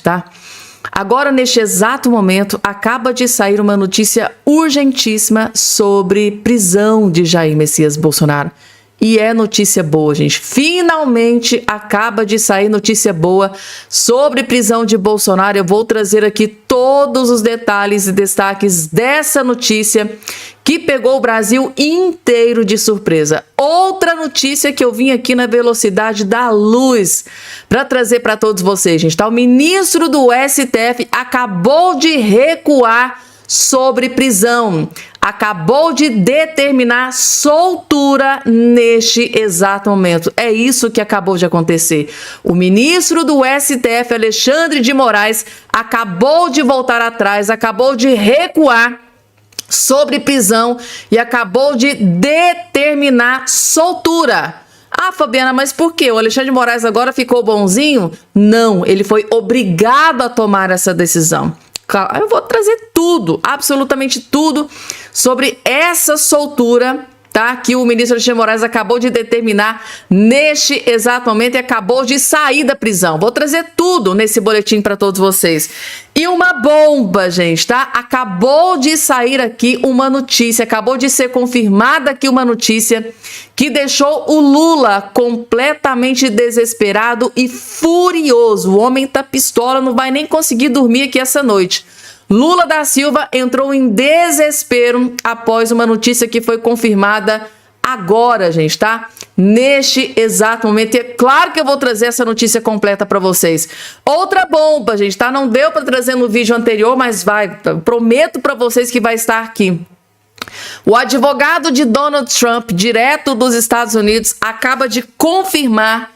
tá? Agora, neste exato momento, acaba de sair uma notícia urgentíssima sobre prisão de Jair Messias Bolsonaro. E é notícia boa, gente. Finalmente acaba de sair notícia boa sobre prisão de Bolsonaro. Eu vou trazer aqui todos os detalhes e destaques dessa notícia que pegou o Brasil inteiro de surpresa. Outra notícia que eu vim aqui na velocidade da luz para trazer para todos vocês, gente. Tá? O ministro do STF acabou de recuar sobre prisão. Acabou de determinar soltura neste exato momento. É isso que acabou de acontecer. O ministro do STF, Alexandre de Moraes, acabou de voltar atrás, acabou de recuar sobre prisão e acabou de determinar soltura. Ah, Fabiana, mas por quê? O Alexandre de Moraes agora ficou bonzinho? Não, ele foi obrigado a tomar essa decisão. Eu vou trazer tudo, absolutamente tudo, sobre essa soltura, tá? Que o ministro Alexandre de Moraes acabou de determinar neste exato momento e acabou de sair da prisão. Vou trazer tudo nesse boletim para todos vocês. E uma bomba, gente, tá? Acabou de sair aqui uma notícia, acabou de ser confirmada aqui uma notícia que deixou o Lula completamente desesperado e furioso. O homem tá pistola, não vai nem conseguir dormir aqui essa noite. Lula da Silva entrou em desespero após uma notícia que foi confirmada agora, gente, tá? Neste exato momento. E é claro que eu vou trazer essa notícia completa para vocês. Outra bomba, gente, tá? Não deu para trazer no vídeo anterior, mas prometo para vocês que vai estar aqui. O advogado de Donald Trump, direto dos Estados Unidos, acaba de confirmar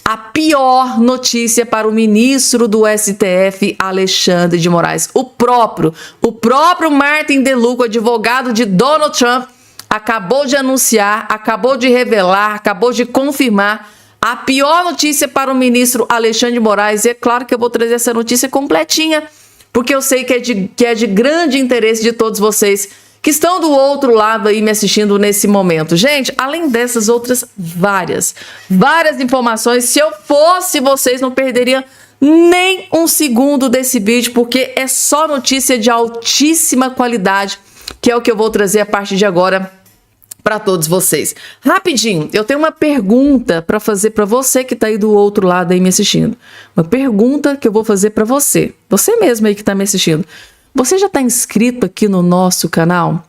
a pior notícia para o ministro do STF, Alexandre de Moraes. O próprio Martin DeLuca, advogado de Donald Trump, acabou de anunciar, acabou de revelar, acabou de confirmar a pior notícia para o ministro Alexandre de Moraes. E é claro que eu vou trazer essa notícia completinha, porque eu sei que é de grande interesse de todos vocês que estão do outro lado aí me assistindo nesse momento. Gente, além dessas outras várias informações, se eu fosse vocês, não perderia nem um segundo desse vídeo, porque é só notícia de altíssima qualidade, que é o que eu vou trazer a partir de agora para todos vocês. Rapidinho, eu tenho uma pergunta para fazer para você que está aí do outro lado aí me assistindo. Uma pergunta que eu vou fazer para você mesmo aí que está me assistindo. Você já está inscrito aqui no nosso canal?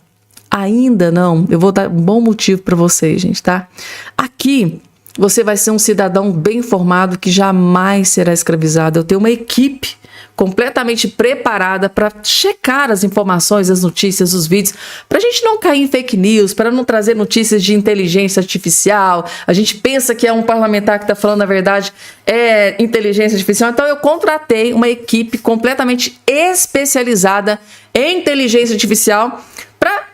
Ainda não? Eu vou dar um bom motivo para vocês, gente, tá? Aqui você vai ser um cidadão bem informado que jamais será escravizado. Eu tenho uma equipe completamente preparada para checar as informações, as notícias, os vídeos, para a gente não cair em fake news, para não trazer notícias de inteligência artificial. A gente pensa que é um parlamentar que está falando a verdade, é inteligência artificial. Então eu contratei uma equipe completamente especializada em inteligência artificial para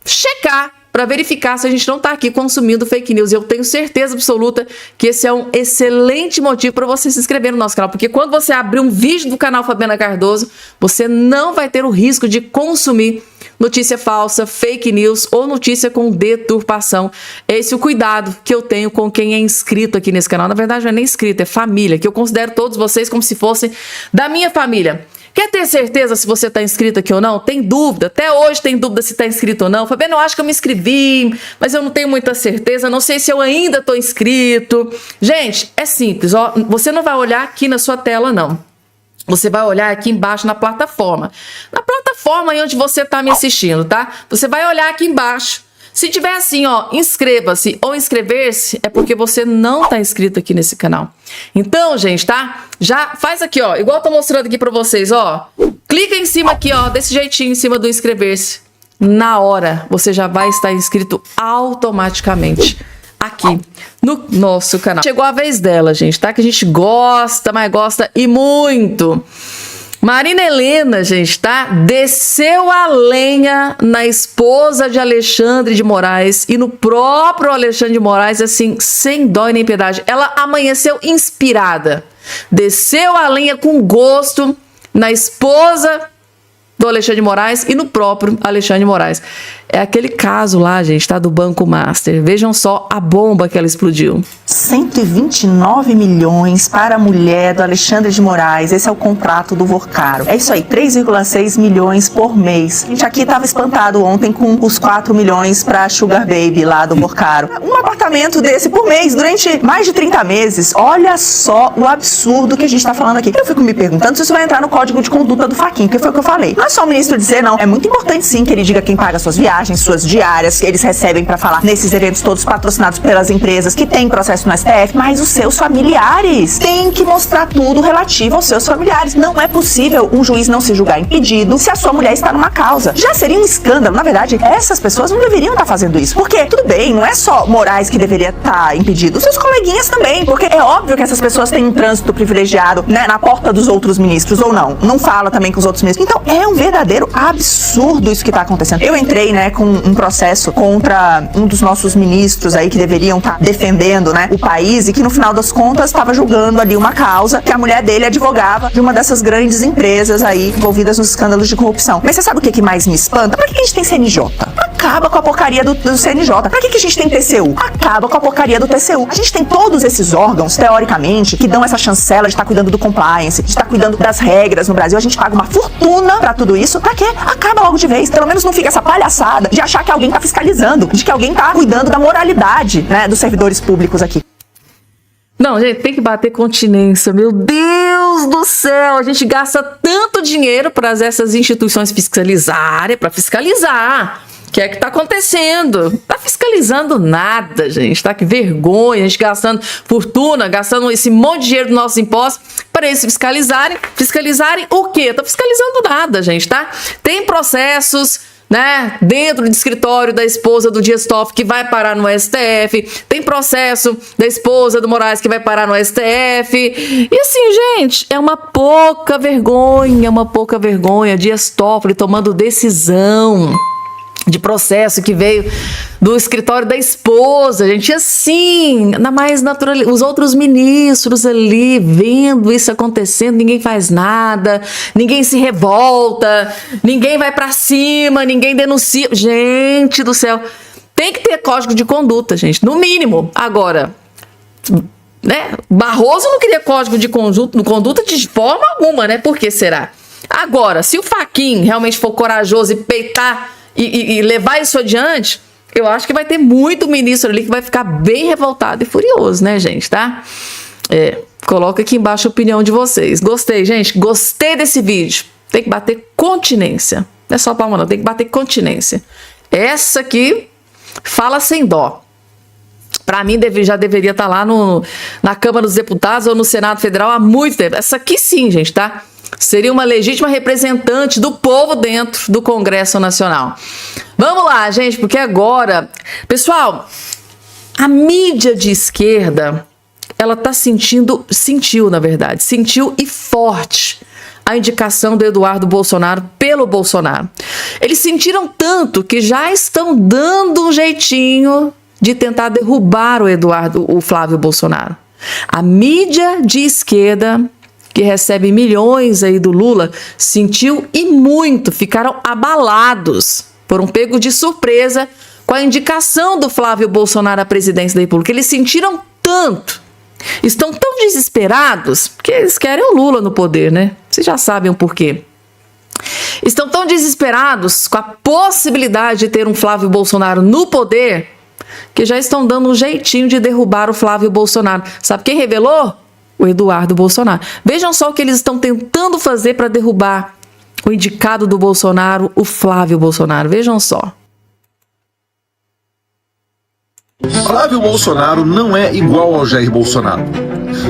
checar, para verificar se a gente não está aqui consumindo fake news. Eu tenho certeza absoluta que esse é um excelente motivo para você se inscrever no nosso canal, porque quando você abrir um vídeo do canal Fabiana Cardoso, você não vai ter o risco de consumir notícia falsa, fake news ou notícia com deturpação. É esse o cuidado que eu tenho com quem é inscrito aqui nesse canal. Na verdade, não é nem inscrito, é família, que eu considero todos vocês como se fossem da minha família. Quer ter certeza se você está inscrito aqui ou não? Tem dúvida? Até hoje tem dúvida se está inscrito ou não. Fabiana, eu acho que eu me inscrevi, mas eu não tenho muita certeza. Não sei se eu ainda estou inscrito. Gente, é simples. Ó, você não vai olhar aqui na sua tela, não. Você vai olhar aqui embaixo na plataforma. Na plataforma aí onde você está me assistindo, tá? Você vai olhar aqui embaixo. Se tiver assim, ó, inscreva-se ou inscrever-se, é porque você não tá inscrito aqui nesse canal. Então, gente, tá? Já faz aqui, ó, igual eu tô mostrando aqui pra vocês, ó. Clica em cima aqui, ó, desse jeitinho, em cima do inscrever-se. Na hora, você já vai estar inscrito automaticamente aqui no nosso canal. Chegou a vez dela, gente, tá? Que a gente gosta, mas gosta e muito. Marina Helena, gente, tá? Desceu a lenha na esposa de Alexandre de Moraes e no próprio Alexandre de Moraes, assim, sem dó e nem piedade. Ela amanheceu inspirada. Desceu a lenha com gosto na esposa do Alexandre de Moraes e no próprio Alexandre de Moraes. É aquele caso lá, gente, tá? Do Banco Master. Vejam só a bomba que ela explodiu. 129 milhões para a mulher do Alexandre de Moraes. Esse é o contrato do Vorcaro. É isso aí, 3,6 milhões por mês. A gente aqui estava espantado ontem com os 4 milhões para Sugar Baby lá do Vorcaro. Um apartamento desse por mês, durante mais de 30 meses. Olha só o absurdo que a gente está falando aqui. Eu fico me perguntando se isso vai entrar no código de conduta do Fachin, que foi o que eu falei. Não é só o ministro dizer, não. É muito importante sim que ele diga quem paga suas viagens, suas diárias, que eles recebem para falar nesses eventos todos patrocinados pelas empresas que têm processo no STF, mas os seus familiares têm que mostrar tudo relativo aos seus familiares. Não é possível um juiz não se julgar impedido se a sua mulher está numa causa. Já seria um escândalo. Na verdade, essas pessoas não deveriam estar fazendo isso. Porque, tudo bem, não é só Moraes que deveria estar impedido, os seus coleguinhas também. Porque é óbvio que essas pessoas têm um trânsito privilegiado, né, na porta dos outros ministros, ou não. Não fala também com os outros ministros. Então, é um verdadeiro absurdo isso que está acontecendo. Eu entrei, né, com um processo contra um dos nossos ministros aí que deveriam estar defendendo, né, o país e que no final das contas estava julgando ali uma causa que a mulher dele advogava de uma dessas grandes empresas aí envolvidas nos escândalos de corrupção. Mas você sabe o que mais me espanta? Pra que a gente tem CNJ? Acaba com a porcaria do CNJ. Pra que a gente tem TCU? Acaba com a porcaria do TCU. A gente tem todos esses órgãos, teoricamente, que dão essa chancela de estar cuidando do compliance, de estar cuidando das regras no Brasil. A gente paga uma fortuna pra tudo isso. Pra quê? Acaba logo de vez. Pelo menos não fica essa palhaçada de achar que alguém tá fiscalizando, de que alguém tá cuidando da moralidade, né, dos servidores públicos aqui. Não, gente, tem que bater continência. Meu Deus do céu, a gente gasta tanto dinheiro para essas instituições fiscalizarem, para fiscalizar. O que é que tá acontecendo? Tá fiscalizando nada, gente. Tá? Que vergonha, a gente gastando fortuna, gastando esse monte de dinheiro dos nossos impostos para eles fiscalizarem. Fiscalizarem o quê? Tá fiscalizando nada, gente, tá? Tem processos, né, dentro do escritório da esposa do Dias Toffoli que vai parar no STF, tem processo da esposa do Moraes que vai parar no STF, e assim, gente, é uma pouca vergonha, Dias Toffoli tomando decisão de processo que veio do escritório da esposa, gente, assim, na mais natural, os outros ministros ali vendo isso acontecendo, ninguém faz nada, ninguém se revolta, ninguém vai pra cima, ninguém denuncia. Gente do céu, tem que ter código de conduta, gente, no mínimo. Agora, né, Barroso não queria código de conduta de forma alguma, né? Por que será? Agora, se o Fachin realmente for corajoso e peitar e levar isso adiante, eu acho que vai ter muito ministro ali que vai ficar bem revoltado e furioso, né, gente, tá? Coloca aqui embaixo a opinião de vocês. Gostei, gente, gostei desse vídeo. Tem que bater continência. Não é só palma não, tem que bater continência. Essa aqui fala sem dó. Para mim, já deveria estar lá na Câmara dos Deputados ou no Senado Federal há muito tempo. Essa aqui sim, gente, tá? Seria uma legítima representante do povo dentro do Congresso Nacional. Vamos lá, gente, porque agora... Pessoal, a mídia de esquerda, ela tá sentiu e forte a indicação do Eduardo Bolsonaro pelo Bolsonaro. Eles sentiram tanto que já estão dando um jeitinho de tentar derrubar o Flávio Bolsonaro. A mídia de esquerda, que recebe milhões aí do Lula, sentiu e muito, ficaram abalados, foram pegos de surpresa com a indicação do Flávio Bolsonaro à presidência da República. Eles sentiram tanto, estão tão desesperados, porque eles querem o Lula no poder, né? Vocês já sabem o porquê. Estão tão desesperados com a possibilidade de ter um Flávio Bolsonaro no poder, que já estão dando um jeitinho de derrubar o Flávio Bolsonaro. Sabe quem revelou? O Eduardo Bolsonaro. Vejam só o que eles estão tentando fazer para derrubar o indicado do Bolsonaro, o Flávio Bolsonaro. Vejam só. Flávio Bolsonaro não é igual ao Jair Bolsonaro.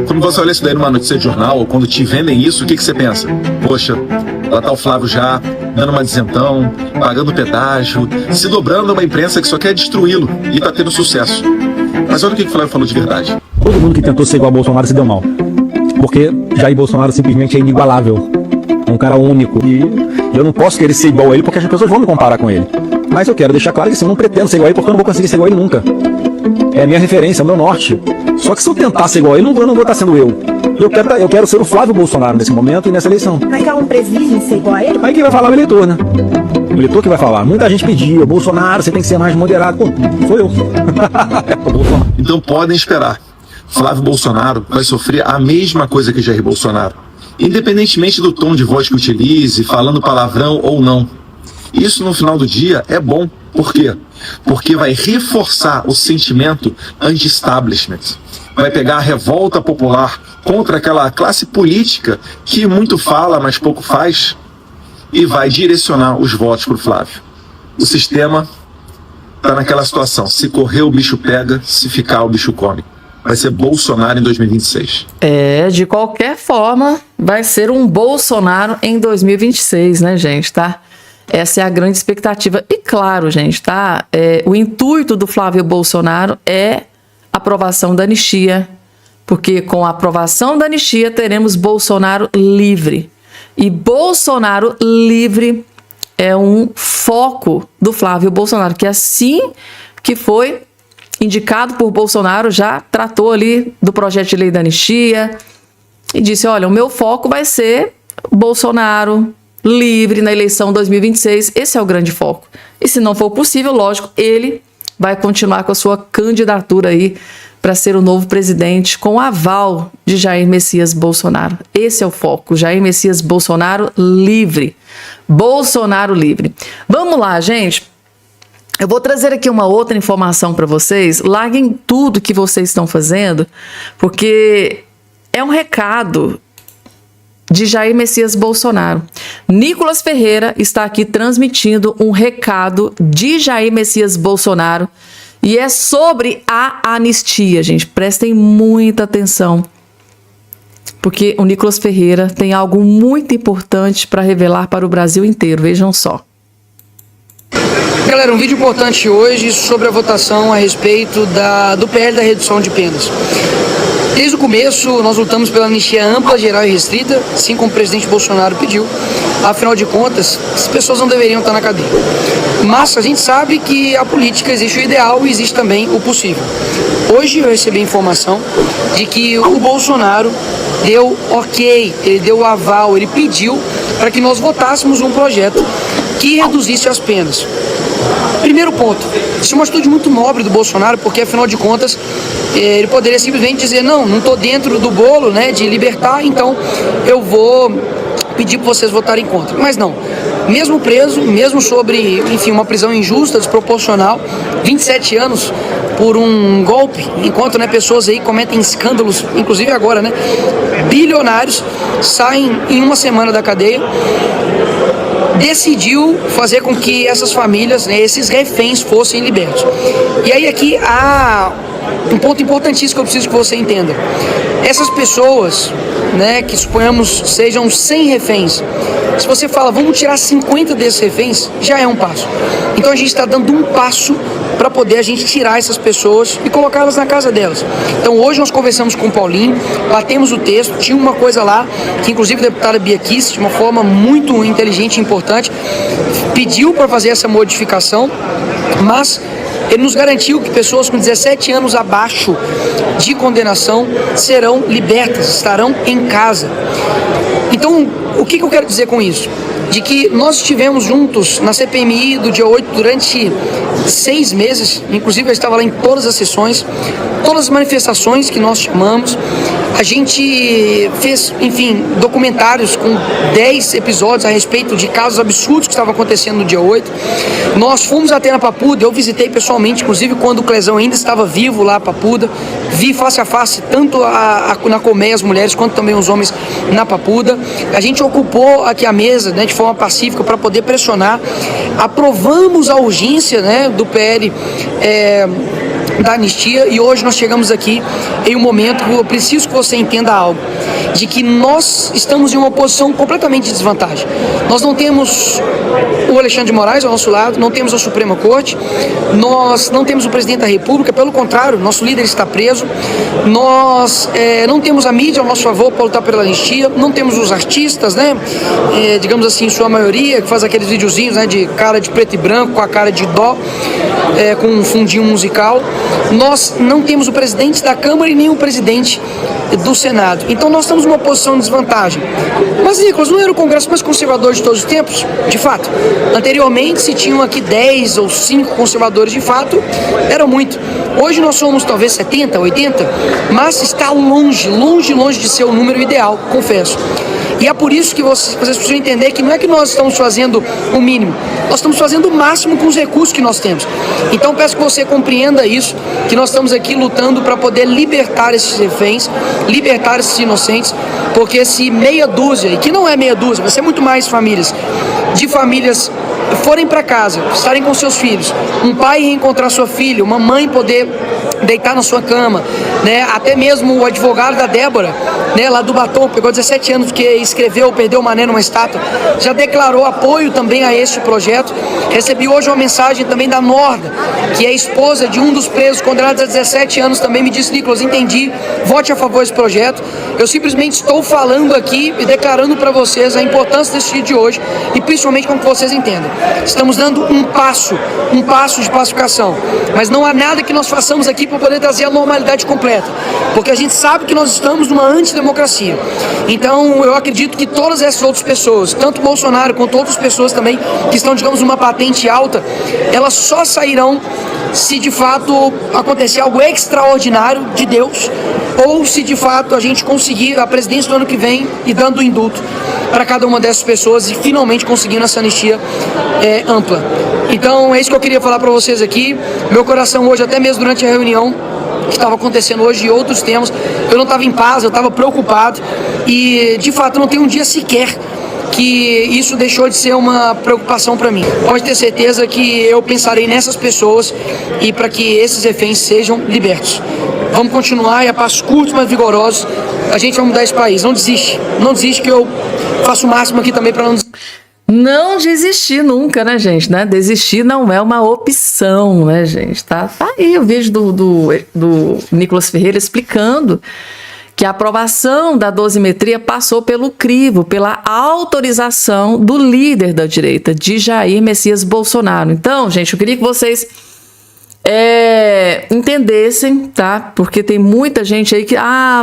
Quando você olha isso daí numa notícia de jornal, ou quando te vendem isso, o que você pensa? Poxa, lá tá o Flávio já dando uma dizentão, pagando pedágio, se dobrando a uma imprensa que só quer destruí-lo e tá tendo sucesso. Mas olha o que o Flávio falou de verdade. Todo mundo que tentou ser igual a Bolsonaro se deu mal. Porque Jair Bolsonaro simplesmente é inigualável. É um cara único. E eu não posso querer ser igual a ele porque as pessoas vão me comparar com ele. Mas eu quero deixar claro que assim, eu não pretendo ser igual a ele porque eu não vou conseguir ser igual a ele nunca. é a minha referência, é o meu norte. Só que se eu tentar ser igual a ele, eu não vou estar sendo eu. Eu quero ser o Flávio Bolsonaro nesse momento e nessa eleição. Mas que ela não precisa ser igual a ele? Aí quem vai falar é o eleitor, né? O eleitor que vai falar. Muita gente pediu, Bolsonaro, você tem que ser mais moderado. Pô, sou eu. Então podem esperar. Flávio Bolsonaro vai sofrer a mesma coisa que Jair Bolsonaro, independentemente do tom de voz que utilize, falando palavrão ou não. Isso no final do dia é bom. Por quê? Porque vai reforçar o sentimento anti-establishment. Vai pegar a revolta popular contra aquela classe política que muito fala, mas pouco faz, e vai direcionar os votos para o Flávio. O sistema está naquela situação. Se correr, o bicho pega. Se ficar, o bicho come. Vai ser Bolsonaro em 2026. De qualquer forma, vai ser um Bolsonaro em 2026, né, gente, tá? Essa é a grande expectativa. E claro, gente, tá? O intuito do Flávio Bolsonaro é a aprovação da anistia, porque com a aprovação da anistia teremos Bolsonaro livre. E Bolsonaro livre é um foco do Flávio Bolsonaro, que assim que foi indicado por Bolsonaro, já tratou ali do projeto de lei da anistia e disse, olha, o meu foco vai ser Bolsonaro livre na eleição 2026, esse é o grande foco. E se não for possível, lógico, ele vai continuar com a sua candidatura aí para ser o novo presidente com o aval de Jair Messias Bolsonaro. Esse é o foco, Jair Messias Bolsonaro livre. Bolsonaro livre. Vamos lá, gente. Eu vou trazer aqui uma outra informação para vocês. Larguem tudo que vocês estão fazendo, porque é um recado de Jair Messias Bolsonaro. Nicolas Ferreira está aqui transmitindo um recado de Jair Messias Bolsonaro e é sobre a anistia, gente. Prestem muita atenção, porque o Nicolas Ferreira tem algo muito importante para revelar para o Brasil inteiro. Vejam só. Galera, um vídeo importante hoje sobre a votação a respeito do PL da redução de penas. Desde o começo, nós lutamos pela anistia ampla, geral e restrita, assim como o presidente Bolsonaro pediu. Afinal de contas, as pessoas não deveriam estar na cadeia. Mas a gente sabe que a política existe o ideal e existe também o possível. Hoje eu recebi a informação de que o Bolsonaro deu ok, ele deu o aval, ele pediu para que nós votássemos um projeto que reduzisse as penas. Primeiro ponto, isso é uma atitude muito nobre do Bolsonaro, porque afinal de contas ele poderia simplesmente dizer, não estou dentro do bolo, né, de libertar, então eu vou pedir para vocês votarem contra. Mas não, mesmo preso, mesmo sobre, enfim, uma prisão injusta, desproporcional, 27 anos por um golpe, enquanto, né, pessoas aí cometem escândalos, inclusive agora, né, bilionários, saem em uma semana da cadeia, decidiu fazer com que essas famílias, né, esses reféns fossem libertos. E aí aqui há um ponto importantíssimo que eu preciso que você entenda. Essas pessoas, né, que suponhamos sejam 100 reféns, se você fala, vamos tirar 50 desses reféns, já é um passo. Então a gente está dando um passo para poder a gente tirar essas pessoas e colocá-las na casa delas. Então hoje nós conversamos com o Paulinho, batemos o texto, tinha uma coisa lá, que inclusive a deputada Bia Kicis, de uma forma muito inteligente e importante, pediu para fazer essa modificação, mas ele nos garantiu que pessoas com 17 anos abaixo de condenação serão libertas, estarão em casa. Então, o que eu quero dizer com isso? De que nós estivemos juntos na CPMI do dia 8 durante 6 meses, inclusive eu estava lá em todas as sessões, todas as manifestações que nós chamamos. A gente fez, enfim, documentários com 10 episódios a respeito de casos absurdos que estavam acontecendo no dia 8. Nós fomos até na Papuda, eu visitei pessoalmente, inclusive quando o Clezão ainda estava vivo lá, a Papuda. Vi face a face tanto na Colmeia as mulheres quanto também os homens na Papuda. A gente ocupou aqui a mesa, né, de forma pacífica para poder pressionar. Aprovamos a urgência, né, do PL da anistia, e hoje nós chegamos aqui em um momento que eu preciso que você entenda algo, de que nós estamos em uma posição completamente de desvantagem. Nós não temos o Alexandre de Moraes ao nosso lado, não temos a Suprema Corte, nós não temos o presidente da República, pelo contrário, nosso líder está preso, nós não temos a mídia ao nosso favor para lutar pela anistia, não temos os artistas, né, digamos assim, em sua maioria, que faz aqueles videozinhos, né, de cara de preto e branco, com a cara de dó, com um fundinho musical. nós não temos o presidente da Câmara e nem o presidente do Senado. Então nós estamos numa posição de desvantagem. Mas, Nicolas, não era o Congresso mais conservador de todos os tempos? De fato. Anteriormente, se tinham aqui 10 ou 5 conservadores de fato, era muito. Hoje nós somos talvez 70, 80, mas está longe, longe, longe de ser o número ideal, confesso. E é por isso que vocês precisam entender que não é que nós estamos fazendo o mínimo, nós estamos fazendo o máximo com os recursos que nós temos. Então peço que você compreenda isso, que nós estamos aqui lutando para poder libertar esses reféns, libertar esses inocentes, porque se meia dúzia, e que não é meia dúzia, vai ser muito mais famílias, de famílias forem para casa, estarem com seus filhos, um pai reencontrar sua filha, uma mãe poder deitar na sua cama, né? Até mesmo o advogado da Débora, né, lá do Batom, pegou 17 anos porque escreveu, perdeu o mané numa estátua, já declarou apoio também a este projeto. Recebi hoje uma mensagem também da Norda, que é esposa de um dos presos condenados a 17 anos, também me disse: Nicolas, entendi, vote a favor desse projeto. Eu simplesmente estou falando aqui e declarando para vocês a importância desse dia de hoje e principalmente como que vocês entendam. Estamos dando um passo de pacificação, mas não há nada que nós façamos aqui para poder trazer a normalidade completa, porque a gente sabe que nós estamos numa antidemocracia. Então eu acredito que todas essas outras pessoas, tanto Bolsonaro quanto outras pessoas também que estão, digamos, numa patente alta, elas só sairão se de fato acontecer algo extraordinário de Deus, ou se de fato a gente conseguir a presidência do ano que vem e dando o indulto para cada uma dessas pessoas e finalmente conseguindo essa anistia ampla. Então é isso que eu queria falar para vocês aqui. Meu coração hoje, até mesmo durante a reunião que estava acontecendo hoje e outros temas, eu não estava em paz, eu estava preocupado e de fato não tem um dia sequer que isso deixou de ser uma preocupação para mim. Pode ter certeza que eu pensarei nessas pessoas e para que esses reféns sejam libertos. Vamos continuar e a passos curtos, mas vigorosos, a gente vai mudar esse país. Não desiste, não desiste, que eu faço o máximo aqui também para não desistir. Não desistir nunca, né, gente? Né? Desistir não é uma opção, né, gente? Tá aí o vídeo do Nicolas Ferreira explicando que a aprovação da dosimetria passou pelo crivo, pela autorização do líder da direita, de Jair Messias Bolsonaro. Então, gente, eu queria que vocês entendessem, tá? Porque tem muita gente aí que,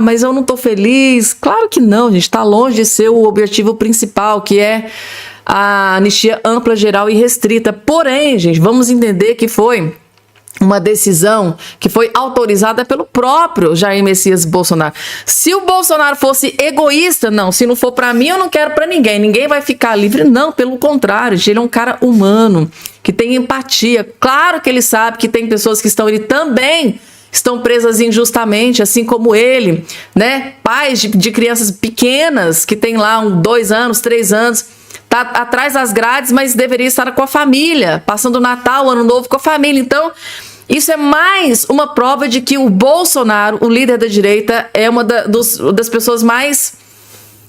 mas eu não tô feliz. Claro que não, gente, tá longe de ser o objetivo principal, que é a anistia ampla, geral e restrita. Porém, gente, vamos entender que foi uma decisão que foi autorizada pelo próprio Jair Messias Bolsonaro. Se o Bolsonaro fosse egoísta, não, se não for para mim, eu não quero para ninguém, ninguém vai ficar livre. Não, pelo contrário, ele é um cara humano, que tem empatia. Claro que ele sabe que tem pessoas que estão ali também estão presas injustamente, assim como ele, né? Pais de crianças pequenas que tem lá 2 anos, 3 anos, tá atrás das grades, mas deveria estar com a família, passando o Natal, o Ano Novo com a família. Então, isso é mais uma prova de que o Bolsonaro, o líder da direita, é uma das pessoas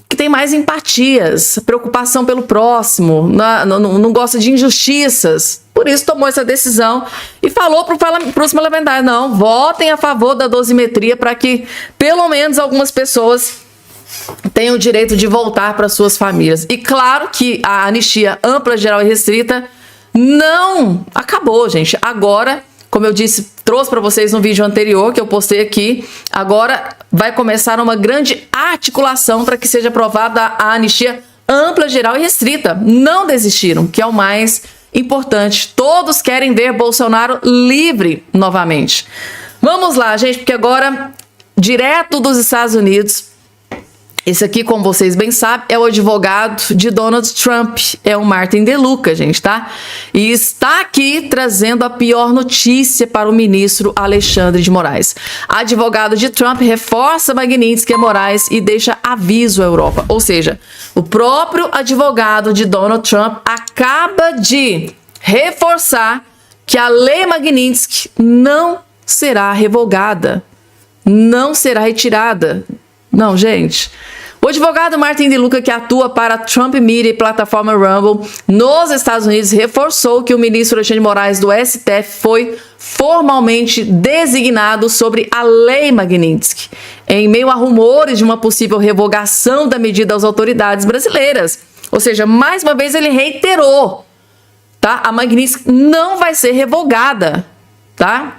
que tem mais empatias, preocupação pelo próximo, não gosta de injustiças. Por isso tomou essa decisão e falou para os parlamentares: não, votem a favor da dosimetria para que pelo menos algumas pessoas tenham o direito de voltar para suas famílias. E claro que a anistia ampla, geral e restrita não acabou, gente. Agora, como eu disse, trouxe para vocês no vídeo anterior que eu postei aqui, agora vai começar uma grande articulação para que seja aprovada a anistia ampla, geral e restrita. Não desistiram, que é o mais importante. Todos querem ver Bolsonaro livre novamente. Vamos lá, gente, porque agora, direto dos Estados Unidos, esse aqui, como vocês bem sabem, é o advogado de Donald Trump, é o Martin DeLuca, gente, tá? E está aqui trazendo a pior notícia para o ministro Alexandre de Moraes. Advogado de Trump reforça Magnitsky e Moraes e deixa aviso à Europa. Ou seja, o próprio advogado de Donald Trump acaba de reforçar que a lei Magnitsky não será revogada, não será retirada. Não, gente. O advogado Martin DeLuca, que atua para a Trump Media e plataforma Rumble nos Estados Unidos, reforçou que o ministro Alexandre de Moraes do STF foi formalmente designado sobre a lei Magnitsky, em meio a rumores de uma possível revogação da medida às autoridades brasileiras. Ou seja, mais uma vez ele reiterou, tá? A Magnitsky não vai ser revogada, tá?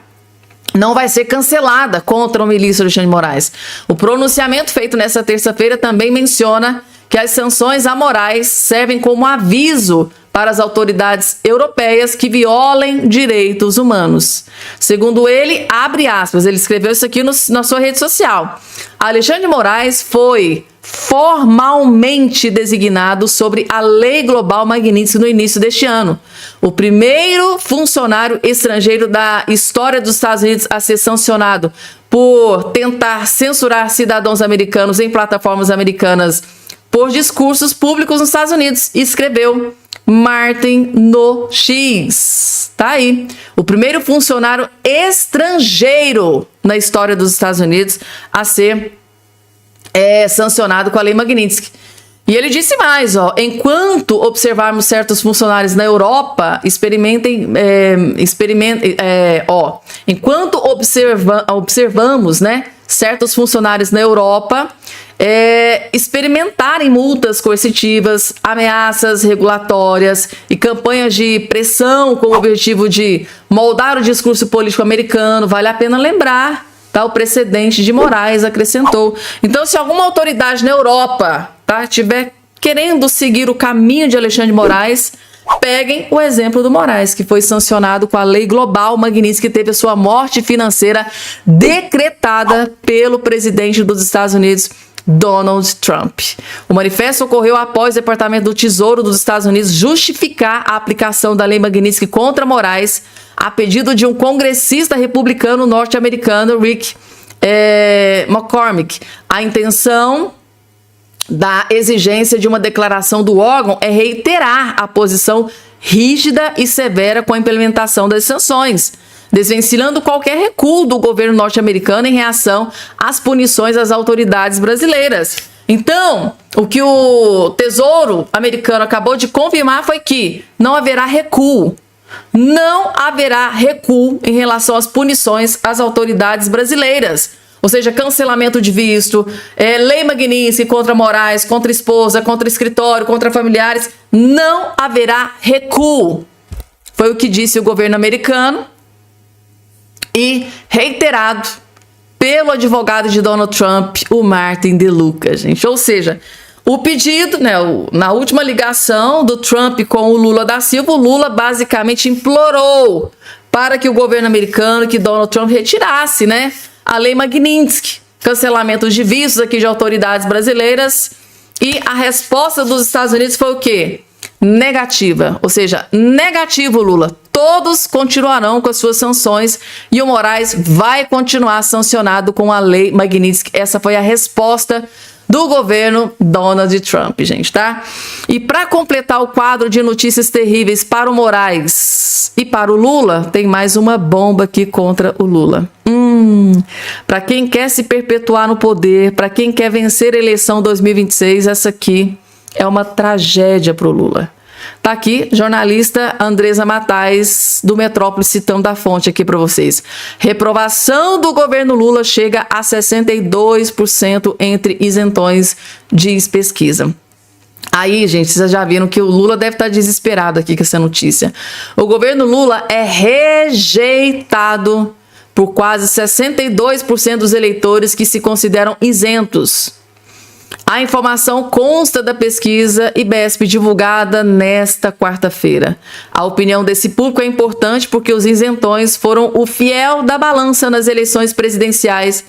não vai ser cancelada contra o ministro Alexandre de Moraes. O pronunciamento feito nessa terça-feira também menciona que as sanções amorais servem como aviso para as autoridades europeias que violem direitos humanos. Segundo ele, abre aspas, ele escreveu isso aqui na sua rede social. Alexandre de Moraes foi formalmente designado sobre a Lei Global Magnitsky no início deste ano. O primeiro funcionário estrangeiro da história dos Estados Unidos a ser sancionado por tentar censurar cidadãos americanos em plataformas americanas por discursos públicos nos Estados Unidos, escreveu Martin no X. Tá aí. O primeiro funcionário estrangeiro na história dos Estados Unidos a ser sancionado com a Lei Magnitsky. E ele disse mais, enquanto observarmos certos funcionários na Europa, enquanto observamos, né, certos funcionários na Europa experimentarem multas coercitivas, ameaças regulatórias e campanhas de pressão com o objetivo de moldar o discurso político americano, vale a pena lembrar, tá, o precedente de Moraes, acrescentou. Então, se alguma autoridade na Europa, tá, tiver querendo seguir o caminho de Alexandre de Moraes, peguem o exemplo do Moraes, que foi sancionado com a Lei Global Magnitsky, que teve a sua morte financeira decretada pelo presidente dos Estados Unidos, Donald Trump. O manifesto ocorreu após o Departamento do Tesouro dos Estados Unidos justificar a aplicação da Lei Magnitsky contra Moraes a pedido de um congressista republicano norte-americano, Rick McCormick. A intenção da exigência de uma declaração do órgão é reiterar a posição rígida e severa com a implementação das sanções, desvencilhando qualquer recuo do governo norte-americano em reação às punições às autoridades brasileiras. Então, o que o Tesouro americano acabou de confirmar foi que não haverá recuo. Não haverá recuo em relação às punições às autoridades brasileiras. Ou seja, cancelamento de visto, Lei Magnitsky contra Moraes, contra esposa, contra escritório, contra familiares. Não haverá recuo. Foi o que disse o governo americano e reiterado pelo advogado de Donald Trump, o Martin DeLuca, gente. Ou seja, o pedido, né, na última ligação do Trump com o Lula da Silva, o Lula basicamente implorou para que o governo americano, que Donald Trump retirasse, né, a Lei Magnitsky, cancelamento de vistos aqui de autoridades brasileiras, e a resposta dos Estados Unidos foi o quê? Negativa, ou seja, negativo, Lula. Todos continuarão com as suas sanções e o Moraes vai continuar sancionado com a Lei Magnitsky. Essa foi a resposta do governo Donald Trump, gente, tá? E para completar o quadro de notícias terríveis para o Moraes e para o Lula, tem mais uma bomba aqui contra o Lula. Para quem quer se perpetuar no poder, para quem quer vencer a eleição 2026, essa aqui é uma tragédia para o Lula. Tá aqui, jornalista Andresa Matais, do Metrópole, citando da fonte aqui para vocês. Reprovação do governo Lula chega a 62% entre isentões, diz pesquisa. Aí, gente, vocês já viram que o Lula deve estar desesperado aqui com essa notícia. O governo Lula é rejeitado por quase 62% dos eleitores que se consideram isentos. A informação consta da pesquisa IBESP divulgada nesta quarta-feira. A opinião desse público é importante porque os isentões foram o fiel da balança nas eleições presidenciais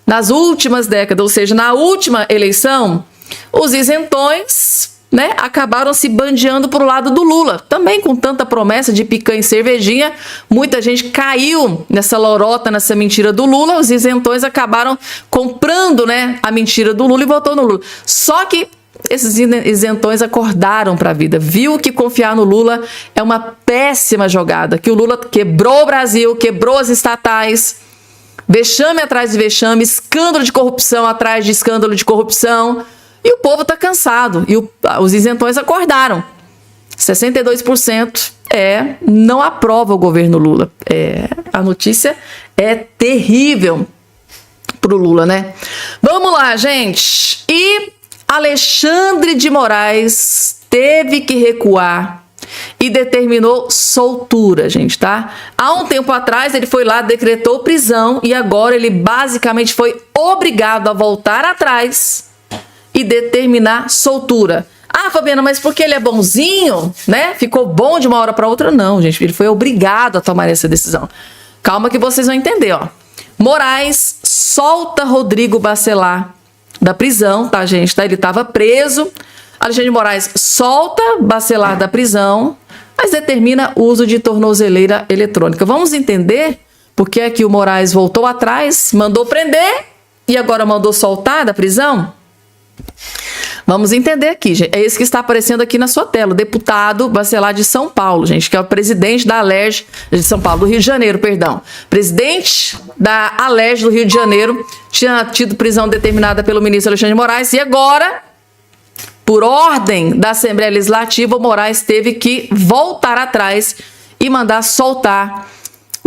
nas últimas décadas, ou seja, na última eleição, os isentões, né, acabaram se bandeando para o lado do Lula. Também com tanta promessa de picanha e cervejinha, muita gente caiu nessa lorota, nessa mentira do Lula. Os isentões acabaram comprando, né, a mentira do Lula e votou no Lula. Só que esses isentões acordaram para a vida, viu que confiar no Lula é uma péssima jogada, que o Lula quebrou o Brasil, quebrou as estatais, vexame atrás de vexame, escândalo de corrupção atrás de escândalo de corrupção. E o povo está cansado. E os isentões acordaram. 62% não aprova o governo Lula. A notícia é terrível para o Lula, né? Vamos lá, gente. E Alexandre de Moraes teve que recuar e determinou soltura, gente, tá? Há um tempo atrás ele foi lá, decretou prisão e agora ele basicamente foi obrigado a voltar atrás e determinar soltura. Ah, Fabiana, mas porque ele é bonzinho, né? Ficou bom de uma hora para outra? Não, gente, ele foi obrigado a tomar essa decisão. Calma que vocês vão entender, ó. Moraes solta Rodrigo Bacelar da prisão, tá, gente? Tá? Ele estava preso. Alexandre de Moraes solta Bacelar da prisão, mas determina o uso de tornozeleira eletrônica. Vamos entender por que é que o Moraes voltou atrás, mandou prender e agora mandou soltar da prisão? Vamos entender aqui, gente. É esse que está aparecendo aqui na sua tela, o deputado Bacelar de São Paulo, gente, que é o presidente da Alerj de São Paulo, do Rio de Janeiro, perdão. Presidente da Alerj do Rio de Janeiro, tinha tido prisão determinada pelo ministro Alexandre de Moraes e agora, por ordem da Assembleia Legislativa, o Moraes teve que voltar atrás e mandar soltar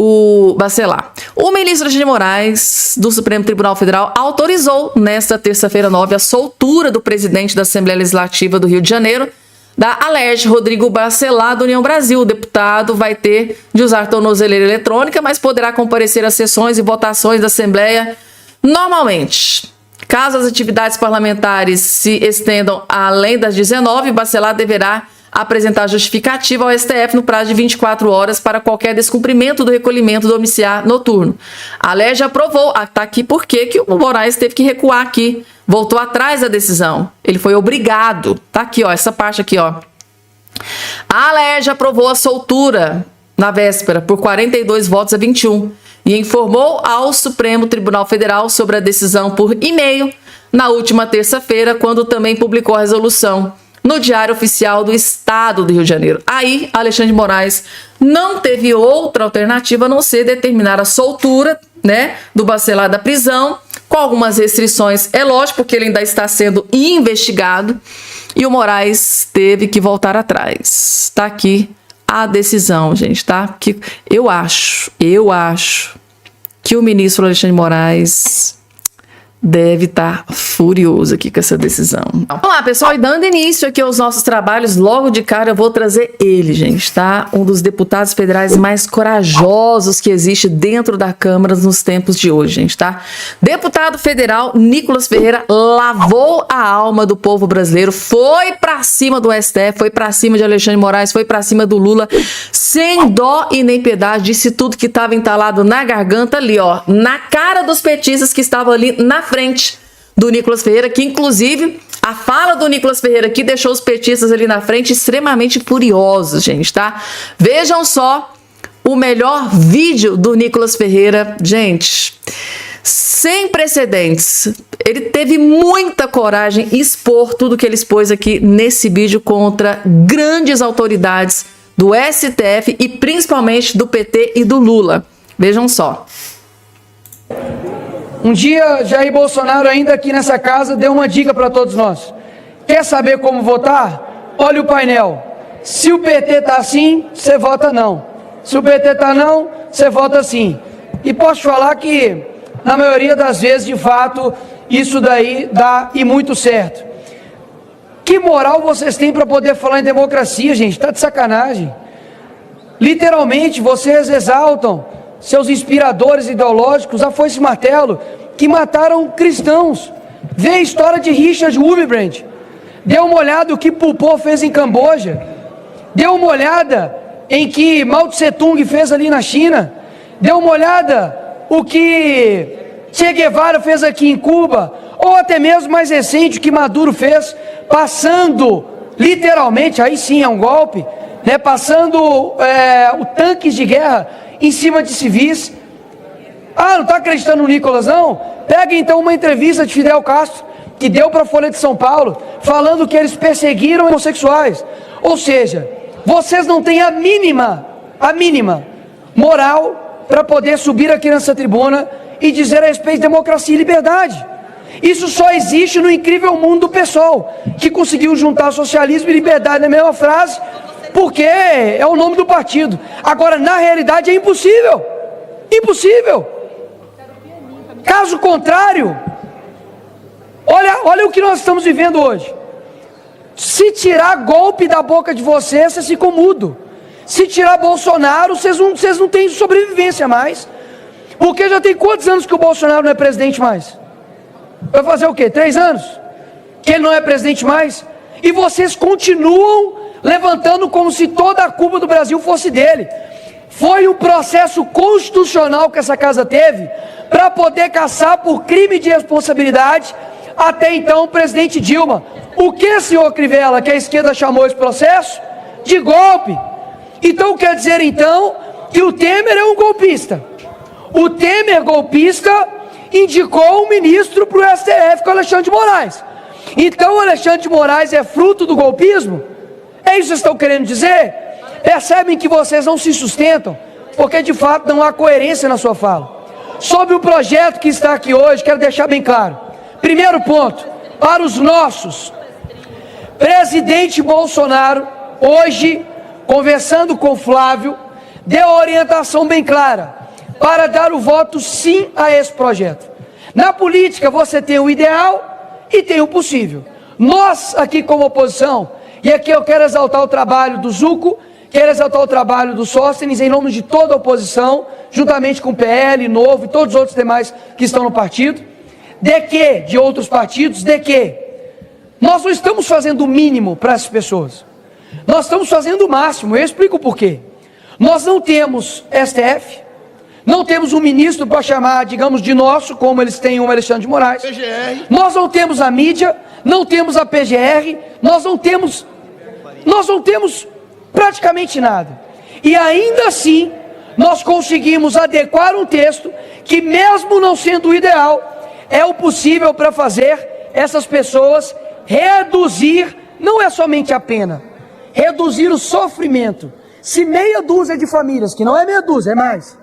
o Bacelar. O ministro Alexandre de Moraes, do Supremo Tribunal Federal, autorizou nesta terça-feira 9 a soltura do presidente da Assembleia Legislativa do Rio de Janeiro, da Alerj, Rodrigo Bacelar, do União Brasil. O deputado vai ter de usar tornozeleira eletrônica, mas poderá comparecer às sessões e votações da Assembleia normalmente. Caso as atividades parlamentares se estendam além das 19, Bacelar deverá apresentar justificativa ao STF no prazo de 24 horas para qualquer descumprimento do recolhimento domiciliar noturno. A Alerj aprovou, tá aqui por que o Moraes teve que recuar aqui, voltou atrás da decisão. Ele foi obrigado, tá aqui, ó, essa parte aqui, ó. A Alerj aprovou a soltura na véspera por 42 votos a 21 e informou ao Supremo Tribunal Federal sobre a decisão por e-mail na última terça-feira, quando também publicou a resolução no Diário Oficial do Estado do Rio de Janeiro. Aí, Alexandre de Moraes não teve outra alternativa a não ser determinar a soltura, né, do Bacelar da prisão, com algumas restrições, é lógico, porque ele ainda está sendo investigado, e o Moraes teve que voltar atrás. Tá aqui a decisão, gente, tá? Que eu acho que o ministro Alexandre de Moraes deve estar furioso aqui com essa decisão. Vamos lá, pessoal, e dando início aqui aos nossos trabalhos, logo de cara eu vou trazer ele, gente, tá? Um dos deputados federais mais corajosos que existe dentro da Câmara nos tempos de hoje, gente, tá? Deputado federal Nicolas Ferreira lavou a alma do povo brasileiro, foi pra cima do STF, foi pra cima de Alexandre de Moraes, foi pra cima do Lula, sem dó e nem piedade, disse tudo que estava entalado na garganta ali, ó, na cara dos petistas que estavam ali na frente do Nicolas Ferreira, que inclusive a fala do Nicolas Ferreira aqui deixou os petistas ali na frente extremamente furiosos, gente, tá? Vejam só o melhor vídeo do Nicolas Ferreira, gente, sem precedentes. Ele teve muita coragem em expor tudo que ele expôs aqui nesse vídeo contra grandes autoridades do STF e principalmente do PT e do Lula. Vejam só. Um dia, Jair Bolsonaro, ainda aqui nessa casa, deu uma dica para todos nós. Quer saber como votar? Olha o painel. Se o PT está assim, você vota não. Se o PT está não, você vota sim. E posso falar que, na maioria das vezes, de fato, isso daí dá e muito certo. Que moral vocês têm para poder falar em democracia, gente? Tá de sacanagem. Literalmente, vocês exaltam seus inspiradores ideológicos a foice e martelo, que mataram cristãos. Vê a história de Richard Wurmbrand. Dê uma olhada o que Pol Pot fez em Camboja. Dê uma olhada em que Mao Tse Tung fez ali na China. Dê uma olhada o que Che Guevara fez aqui em Cuba. Ou até mesmo mais recente o que Maduro fez, passando, literalmente, aí sim é um golpe, né, passando tanques de guerra em cima de civis. Ah, não está acreditando no Nicolas, não? Pega então uma entrevista de Fidel Castro, que deu para a Folha de São Paulo, falando que eles perseguiram homossexuais. Ou seja, vocês não têm a mínima moral para poder subir aqui nessa tribuna e dizer a respeito de democracia e liberdade. Isso só existe no incrível mundo do PSOL, que conseguiu juntar socialismo e liberdade na mesma frase, porque é o nome do partido. Agora, na realidade, é impossível. Impossível. Caso contrário, olha o que nós estamos vivendo hoje. Se tirar golpe da boca de vocês, vocês ficam mudo. Se tirar Bolsonaro, vocês não têm sobrevivência mais. Porque já tem quantos anos que o Bolsonaro não é presidente mais? Vai fazer o quê? 3 anos? Que ele não é presidente mais? E vocês continuam levantando como se toda a culpa do Brasil fosse dele. Foi um processo constitucional que essa casa teve para poder caçar por crime de responsabilidade até então o presidente Dilma. O que, senhor Crivella, que a esquerda chamou esse processo? De golpe. Então quer dizer então que o Temer é um golpista. O Temer, golpista, indicou um ministro para o STF, com o Alexandre de Moraes. Então o Alexandre de Moraes é fruto do golpismo? É isso que vocês estão querendo dizer? Percebem que vocês não se sustentam, porque de fato não há coerência na sua fala. Sobre o projeto que está aqui hoje, quero deixar bem claro. Primeiro ponto, para os nossos. Presidente Bolsonaro, hoje, conversando com Flávio, deu a orientação bem clara para dar o voto sim a esse projeto. Na política você tem o ideal e tem o possível. Nós aqui como oposição, e aqui eu quero exaltar o trabalho do Zucco, quero exaltar o trabalho do Sóstenes em nome de toda a oposição, juntamente com o PL, Novo e todos os outros demais que estão no partido, de outros partidos, nós não estamos fazendo o mínimo para essas pessoas. Nós estamos fazendo o máximo, eu explico o porquê. Nós não temos STF, não temos um ministro para chamar, digamos, de nosso, como eles têm o Alexandre de Moraes. PGR. Nós não temos a mídia, não temos a PGR, nós não temos praticamente nada. E ainda assim, nós conseguimos adequar um texto que, mesmo não sendo o ideal, é o possível para fazer essas pessoas reduzir, não é somente a pena, reduzir o sofrimento. Se meia dúzia de famílias, que não é meia dúzia, é mais,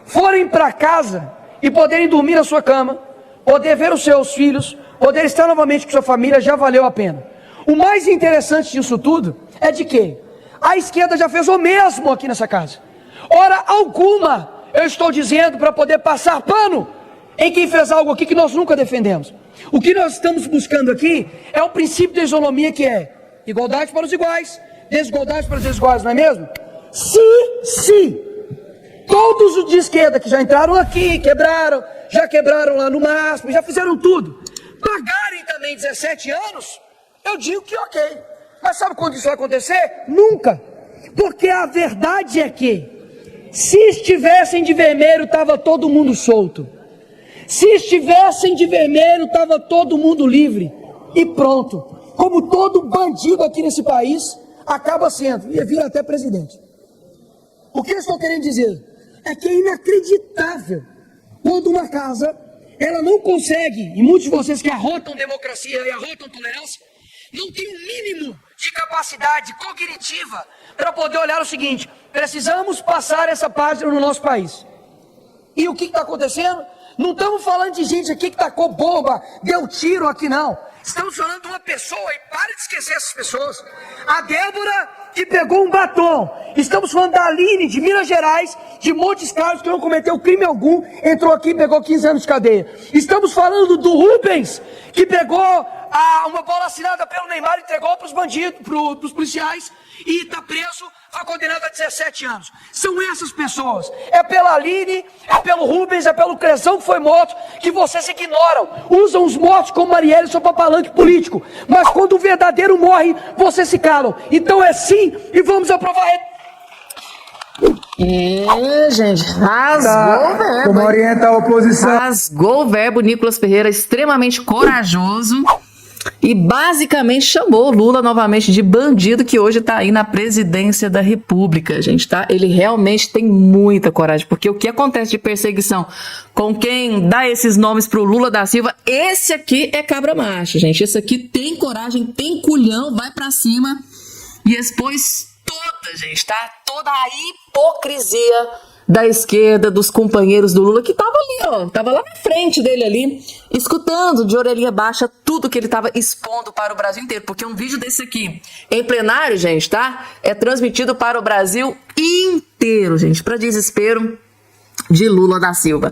forem para casa e poderem dormir na sua cama, poder ver os seus filhos, poder estar novamente com sua família, já valeu a pena. O mais interessante disso tudo é de que a esquerda já fez o mesmo aqui nessa casa. Ora alguma, eu estou dizendo para poder passar pano em quem fez algo aqui que nós nunca defendemos. O que nós estamos buscando aqui é o princípio da isonomia, que é igualdade para os iguais, desigualdade para os desiguais, não é mesmo? Se todos os de esquerda que já entraram aqui, já quebraram lá no MASP, já fizeram tudo, pagarem também 17 anos, eu digo que ok. Mas sabe quando isso vai acontecer? Nunca. Porque a verdade é que, se estivessem de vermelho, estava todo mundo solto. Se estivessem de vermelho, estava todo mundo livre. E pronto. Como todo bandido aqui nesse país acaba sendo, e vira até presidente. O que eu estou querendo dizer é que é inacreditável quando uma casa, ela não consegue, e muitos de vocês que arrotam democracia e arrotam tolerância, não tem um mínimo de capacidade cognitiva para poder olhar o seguinte: precisamos passar essa página no nosso país. E o que está acontecendo? Não estamos falando de gente aqui que tacou bomba, deu tiro aqui, não. Estamos falando de uma pessoa, e pare de esquecer essas pessoas. A Débora, que pegou um batom. Estamos falando da Aline, de Minas Gerais, de Montes Claros, que não cometeu crime algum, entrou aqui e pegou 15 anos de cadeia. Estamos falando do Rubens, que pegou uma bola assinada pelo Neymar e entregou para os bandidos, para os policiais, e está preso, foi condenado a 17 anos. São essas pessoas. É pela Aline, é pelo Rubens, é pelo Crezão que foi morto, que vocês ignoram. Usam os mortos como Marielle só para palanque político. Mas quando o verdadeiro morre, vocês se calam. Então é sim, e vamos aprovar. Gente, rasgou o verbo. Como orienta a oposição. Rasgou o verbo. Nicolas Ferreira, extremamente corajoso. E basicamente chamou Lula novamente de bandido, que hoje tá aí na presidência da República, gente, tá? Ele realmente tem muita coragem, porque o que acontece de perseguição com quem dá esses nomes pro Lula da Silva, esse aqui é cabra macho, gente. Esse aqui tem coragem, tem culhão, vai pra cima e expôs toda, gente, tá? Toda a hipocrisia da esquerda, dos companheiros do Lula, que tava ali, ó, tava lá na frente dele ali, escutando de orelhinha baixa tudo que ele tava expondo para o Brasil inteiro, porque um vídeo desse aqui, em plenário, gente, tá? É transmitido para o Brasil inteiro, gente, para desespero de Lula da Silva.